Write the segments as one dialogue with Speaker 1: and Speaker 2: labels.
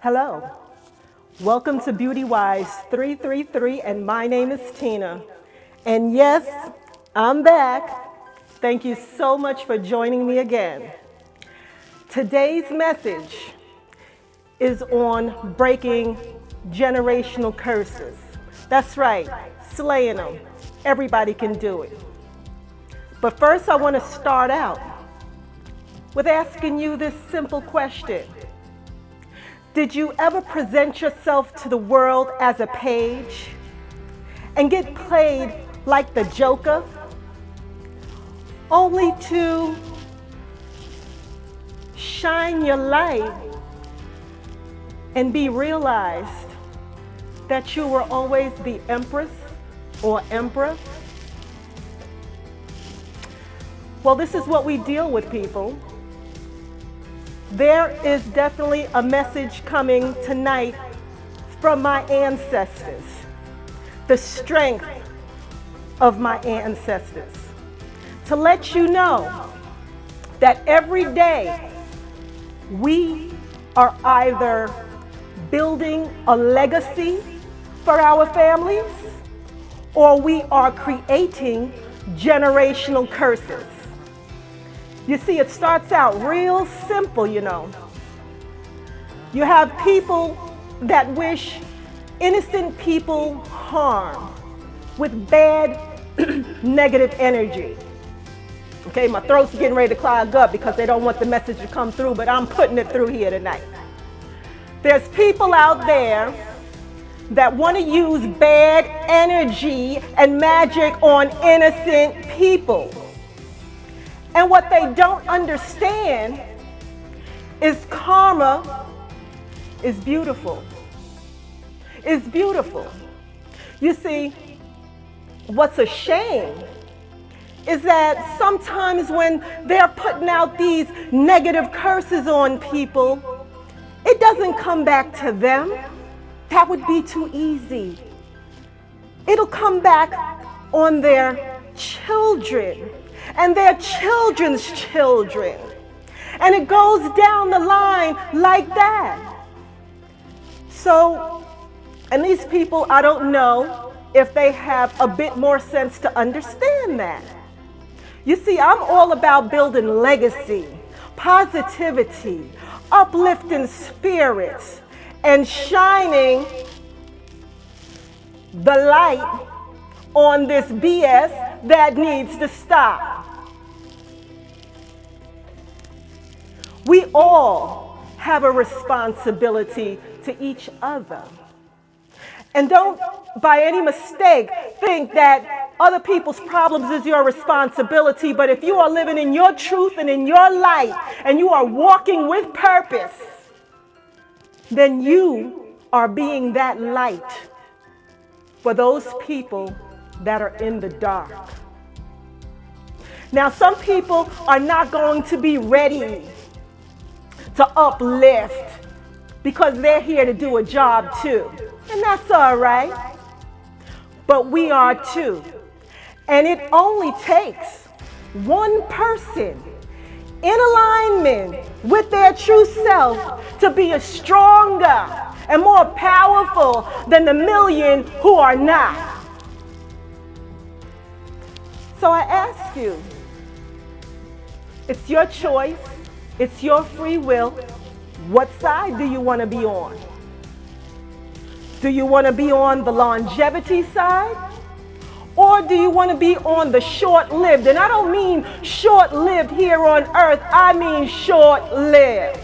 Speaker 1: Hello, welcome to Beauty Wise 333, and my name is Tina. And yes, I'm back. Thank you so much for joining me again. Today's message is on breaking generational curses. That's right, slaying them. Everybody can do it. But first, I want to start out with asking you this simple question. Did you ever present yourself to the world as a page and get played like the Joker, only to shine your light and be realized that you were always the empress or emperor? Well, this is what we deal with, people. There is definitely a message coming tonight from my ancestors, the strength of my ancestors, to let you know that every day we are either building a legacy for our families or we are creating generational curses. You see, it starts out real simple, you know. You have people that wish innocent people harm with bad, negative energy. Okay, my throat's getting ready to clog up because they don't want the message to come through, but I'm putting it through here tonight. There's people out there that want to use bad energy and magic on innocent people. And what they don't understand is karma is beautiful. It's beautiful. You see, what's a shame is that sometimes when they're putting out these negative curses on people, it doesn't come back to them. That would be too easy. It'll come back on their children and their children's children. And it goes down the line like that. So, and these people, I don't know if they have a bit more sense to understand that. You see, I'm all about building legacy, positivity, uplifting spirits, and shining the light on this BS that needs to stop. We all have a responsibility to each other. And don't, by any mistake, think that other people's problems is your responsibility. But if you are living in your truth and in your light, and you are walking with purpose, then you are being that light for those people that are in the dark. Now, some people are not going to be ready to uplift because they're here to do a job too. And that's all right. But we are too. And it only takes one person in alignment with their true self to be a stronger and more powerful than the million who are not. So I ask you, it's your choice, it's your free will. What side do you want to be on? Do you want to be on the longevity side? Or do you want to be on the short-lived? And I don't mean short-lived here on earth, I mean short-lived.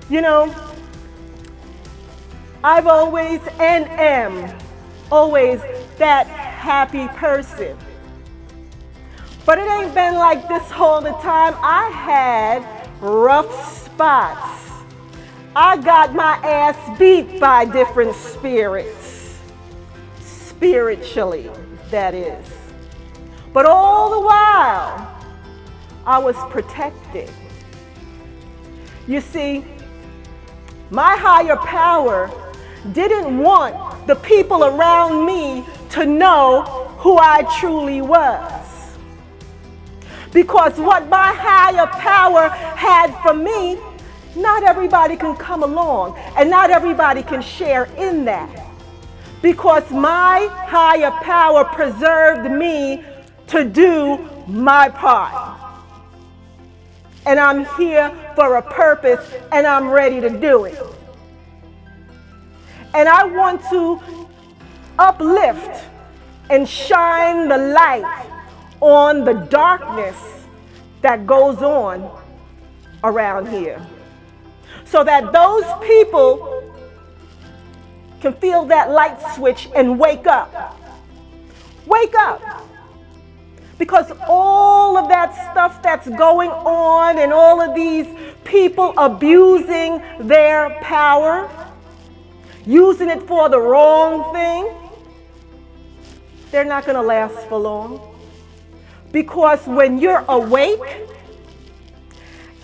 Speaker 1: You know, I've always and am always that happy person. But it ain't been like this all the time. I had rough spots. I got my ass beat by different spirits. Spiritually, that is. But all the while, I was protected. You see, my higher power didn't want the people around me to know who I truly was. Because what my higher power had for me, not everybody can come along and not everybody can share in that. Because my higher power preserved me to do my part. And I'm here for a purpose and I'm ready to do it. And I want to uplift and shine the light on the darkness that goes on around here. So that those people can feel that light switch and wake up. Wake up. Because all of that stuff that's going on and all of these people abusing their power, using it for the wrong thing, they're not going to last for long. Because when you're awake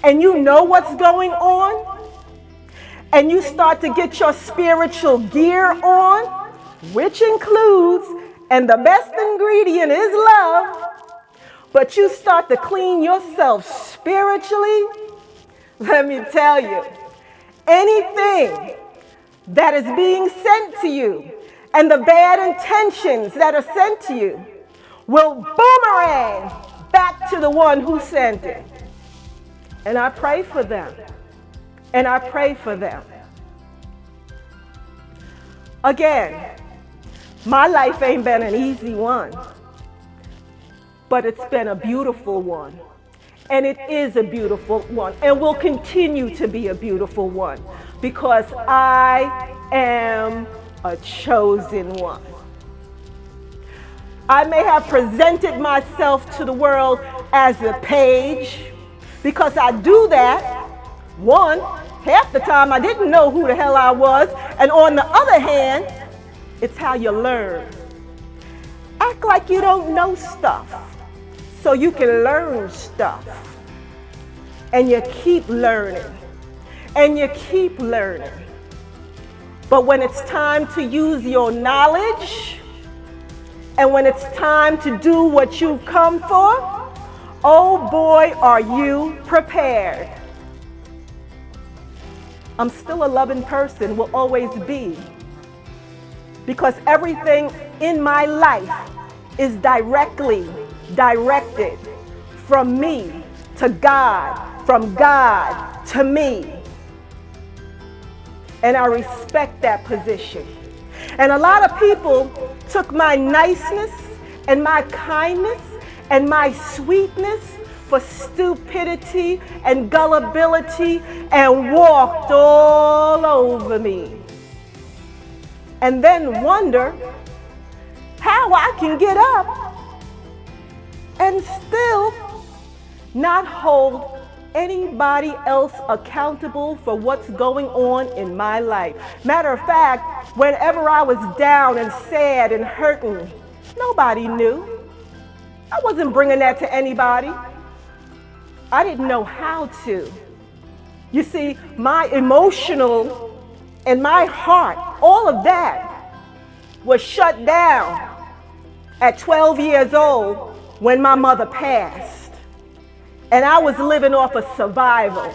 Speaker 1: and you know what's going on and you start to get your spiritual gear on, which includes, and the best ingredient is love, but you start to clean yourself spiritually, let me tell you, anything that is being sent to you and the bad intentions that are sent to you will boomerang back to the one who sent it. And I pray for them. And I pray for them. Again, my life ain't been an easy one, but it's been a beautiful one. And it is a beautiful one and will continue to be a beautiful one because I am a chosen one. I may have presented myself to the world as a page because I do that. One, half the time I didn't know who the hell I was. And on the other hand, it's how you learn. Act like you don't know stuff so you can learn stuff. And you keep learning. And you keep learning. But when it's time to use your knowledge, and when it's time to do what you've come for, oh boy, are you prepared. I'm still a loving person, will always be. Because everything in my life is directly directed from me to God, from God to me. And I respect that position. And a lot of people took my niceness and my kindness and my sweetness for stupidity and gullibility and walked all over me. And then wonder how I can get up and still not hold anybody else accountable for what's going on in my life. Matter of fact, whenever I was down and sad and hurting, nobody knew. I wasn't bringing that to anybody. I didn't know how to. You see, my emotional and my heart, all of that was shut down at 12 years old when my mother passed. And I was living off of survival.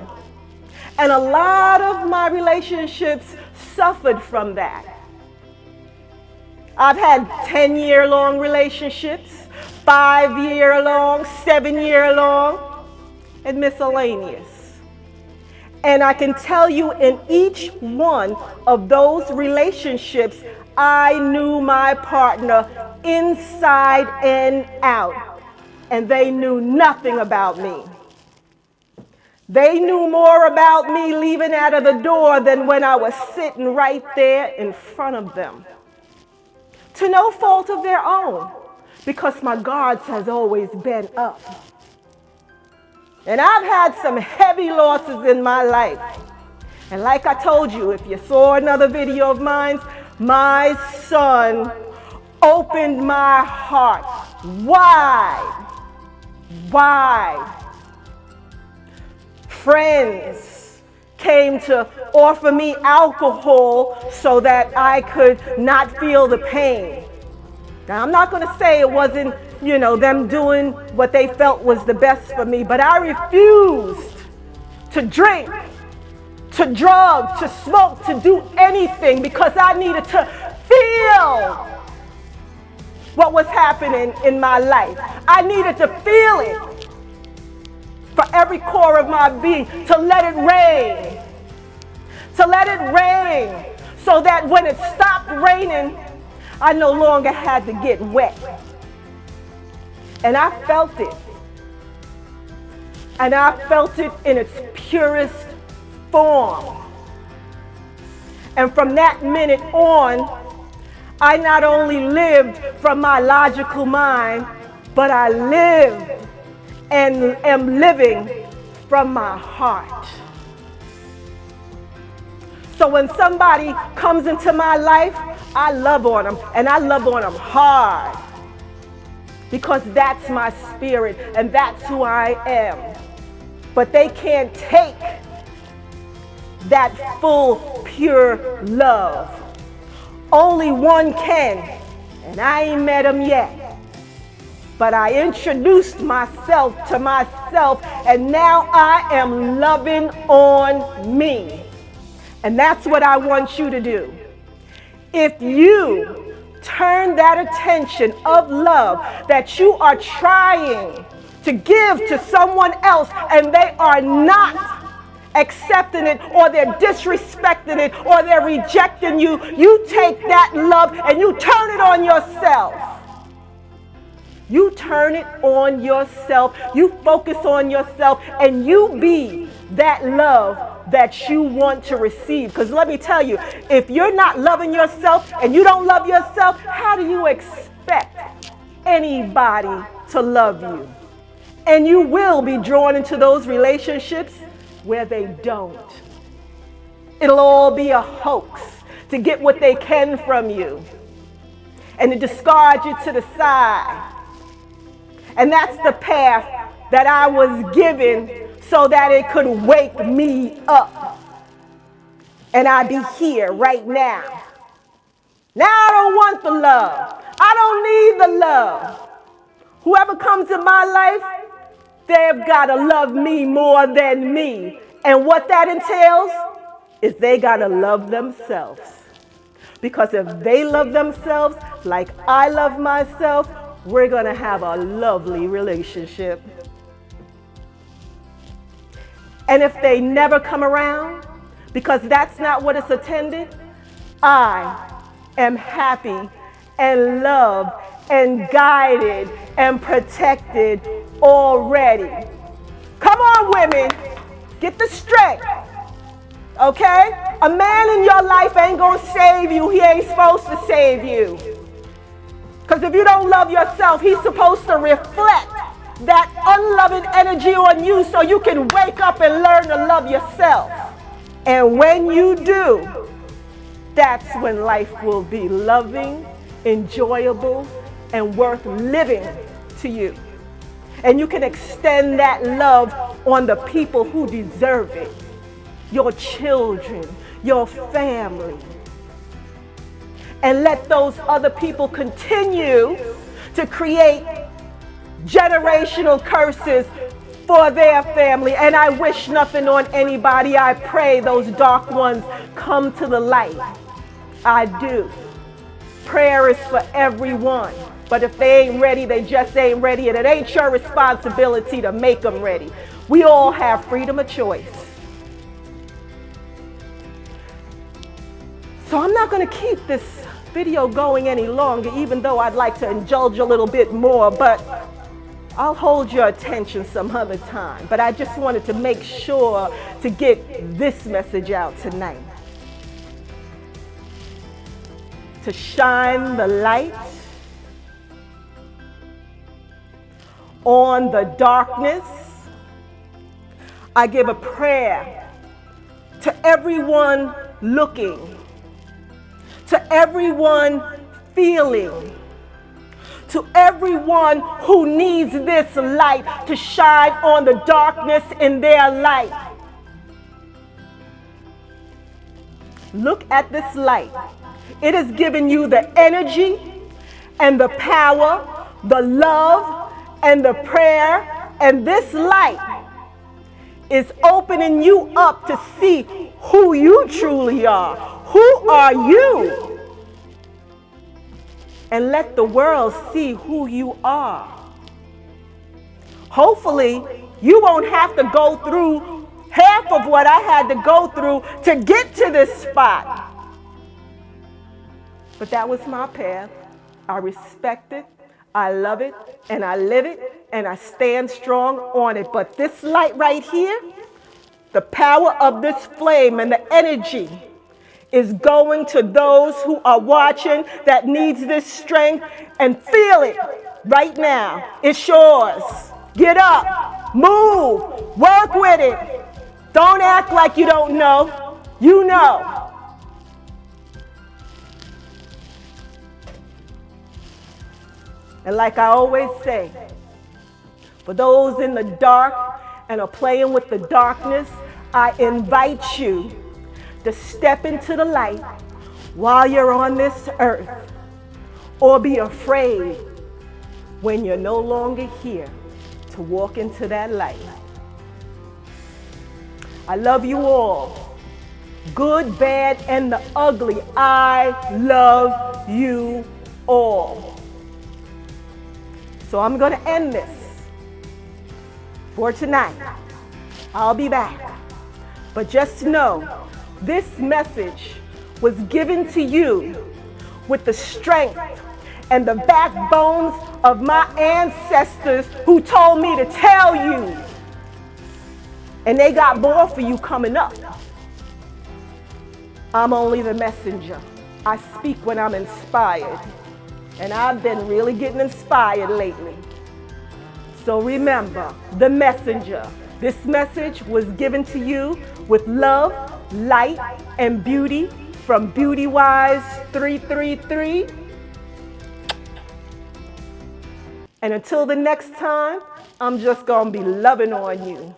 Speaker 1: And a lot of my relationships suffered from that. I've had 10-year-long relationships, 5-year-long, 7-year-long, and miscellaneous. And I can tell you in each one of those relationships, I knew my partner inside and out. And they knew nothing about me. They knew more about me leaving out of the door than when I was sitting right there in front of them. To no fault of their own, because my guards has always been up. And I've had some heavy losses in my life. And like I told you, if you saw another video of mine, my son opened my heart wide. Why? Friends came to offer me alcohol so that I could not feel the pain. Now, I'm not going to say it wasn't, them doing what they felt was the best for me, but I refused to drink, to drug, to smoke, to do anything because I needed to feel what was happening in my life. I needed to feel it for every core of my being, to let it rain. To let it rain so that when it stopped raining, I no longer had to get wet. And I felt it. And I felt it in its purest form. And from that minute on, I not only lived from my logical mind, but I lived and am living from my heart. So when somebody comes into my life, I love on them, and I love on them hard because that's my spirit and that's who I am. But they can't take that full, pure love. Only one can, and I ain't met him yet. But I introduced myself to myself, and now I am loving on me. And that's what I want you to do. If you turn that attention of love that you are trying to give to someone else and they are not accepting it, or they're disrespecting it, or they're rejecting you, you take that love and you turn it on yourself. You turn it on yourself. You focus on yourself and you be that love that you want to receive. Because let me tell you, if you're not loving yourself and you don't love yourself, how do you expect anybody to love you? And you will be drawn into those relationships where they don't. It'll all be a hoax to get what they can from you and to discard you to the side. And that's the path that I was given so that it could wake me up. And I'd be here right now. Now I don't want the love. I don't need the love. Whoever comes in my life, they've got to love me more than me. And what that entails is they got to love themselves. Because if they love themselves like I love myself, we're going to have a lovely relationship. And if they never come around, because that's not what it's intended, I am happy and loved and guided and protected already. Come on, women, get the strength, okay? A man in your life ain't gonna save you. He ain't supposed to save you. Because if you don't love yourself, he's supposed to reflect that unloving energy on you so you can wake up and learn to love yourself. And when you do, that's when life will be loving, enjoyable, and worth living to you. And you can extend that love on the people who deserve it. Your children, your family. And let those other people continue to create generational curses for their family. And I wish nothing on anybody. I pray those dark ones come to the light. I do. Prayer is for everyone. But if they ain't ready, they just ain't ready. And it ain't your responsibility to make them ready. We all have freedom of choice. So I'm not going to keep this video going any longer, even though I'd like to indulge a little bit more, but I'll hold your attention some other time. But I just wanted to make sure to get this message out tonight. To shine the light on the darkness. I give a prayer to everyone looking, to everyone feeling, to everyone who needs this light to shine on the darkness in their life. Look at this light. It has given you the energy and the power, the love and the prayer, and this light is opening you up to see who you truly are. Who are you? And let the world see who you are. Hopefully, you won't have to go through half of what I had to go through to get to this spot. But that was my path. I respect it, I love it, and I live it, and I stand strong on it. But this light right here, the power of this flame and the energy is going to those who are watching that needs this strength, and feel it right now. It's yours. Get up, move, work with it. Don't act like you don't know. You know. And like I always say, for those in the dark and are playing with the darkness, I invite you to step into the light while you're on this earth, or be afraid when you're no longer here to walk into that light. I love you all, good, bad, and the ugly. I love you all. So I'm going to end this for tonight. I'll be back. But just know, this message was given to you with the strength and the backbones of my ancestors who told me to tell you. And they got more for you coming up. I'm only the messenger. I speak when I'm inspired. And I've been really getting inspired lately. So remember, the messenger. This message was given to you with love, light, and beauty from BeautyWise 333. And until the next time, I'm just going to be loving on you.